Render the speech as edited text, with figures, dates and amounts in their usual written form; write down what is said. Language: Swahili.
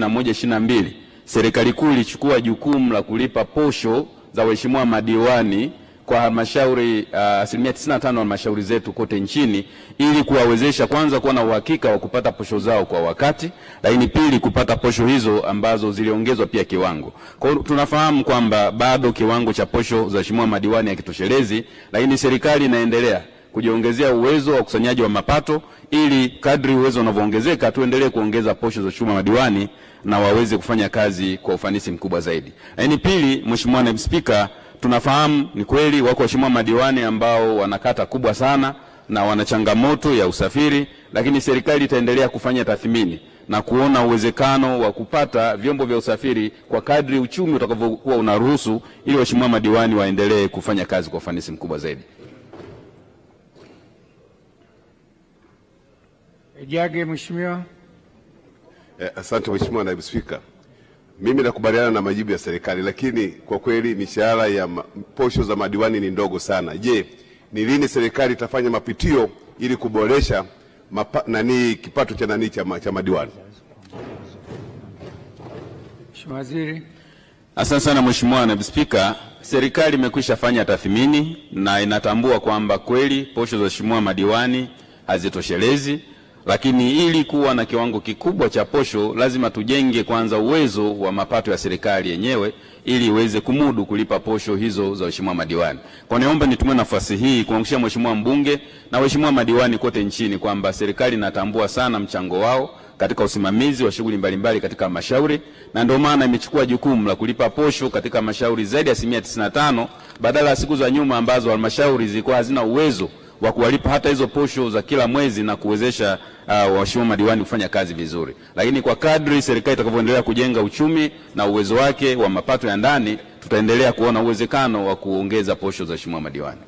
na 122 serikali kuu ilichukua jukumu la kulipa posho za waheshimiwa madiwani kwa halmashauri asilimia 95 wa halmashauri zetu kote nchini, ili kuwawezesha kwanza kuwa na uhakika wa kupata posho zao kwa wakati, lakini pili kupata posho hizo ambazo ziliongezwa pia kiwango. Kwa hiyo tunafahamu kwamba bado kiwango cha posho za waheshimiwa madiwani hakitoshelezi, lakini serikali inaendelea kujiongezea uwezo wa ukusanyaji wa mapato ili kadri uwezo unavyoongezeka tuendelee kuongeza posho za waheshimiwa madiwani na waweze kufanya kazi kwa ufanisi mkubwa zaidi. Lakini pili, Mheshimiwa Naibu Spika, tunafahamu ni kweli wako waheshimiwa madiwani ambao wana kata kubwa sana na wana changamoto ya usafiri, lakini serikali itaendelea kufanya tathmini na kuona uwezekano wa kupata vyombo vya usafiri kwa kadri uchumi utakavyokuwa unaruhusu, ili waheshimiwa madiwani waendelee kufanya kazi kwa ufanisi mkubwa zaidi. Ejage Mheshimiwa. Asante Mheshimiwa Naibu Spika. Mimi nakubaliana na majibu ya serikali, lakini kwa kweli mishahara ya posho za madiwani ni ndogo sana. Je, ni lini serikali itafanya mapitio ili kuboresha kipato cha madiwani? Mheshimiwa Waziri. Asante sana Mheshimiwa Naibu Spika. Serikali imekwisha fanya tathmini na inatambua kwamba kweli posho za waheshimiwa madiwani hazitoshelezi, lakini ili kuwa na kiwango kikubwa cha posho lazima tujenge kwanza uwezo wa mapato ya serikali yenyewe ili iweze kumudu kulipa posho hizo za waheshimiwa madiwani. Kwa niomba nitumie nafasi hii kuhakikishia Mheshimiwa mbunge na waheshimiwa madiwani kote nchini kwamba serikali inatambua sana mchango wao katika usimamizi wa shughuli mbalimbali katika halmashauri, na ndio maana imechukua jukumu la kulipa posho katika halmashauri zaidi ya 95 badala ya siku za nyuma ambazo halmashauri zilikuwa hazina uwezo wa kuwalipa hata hizo posho za kila mwezi na kuwezesha waheshimiwa madiwani kufanya kazi vizuri. Lakini kwa kadri serikali itakavyoendelea kujenga uchumi na uwezo wake wa mapato ya ndani, tutaendelea kuona uwezekano wa kuongeza posho za waheshimiwa madiwani.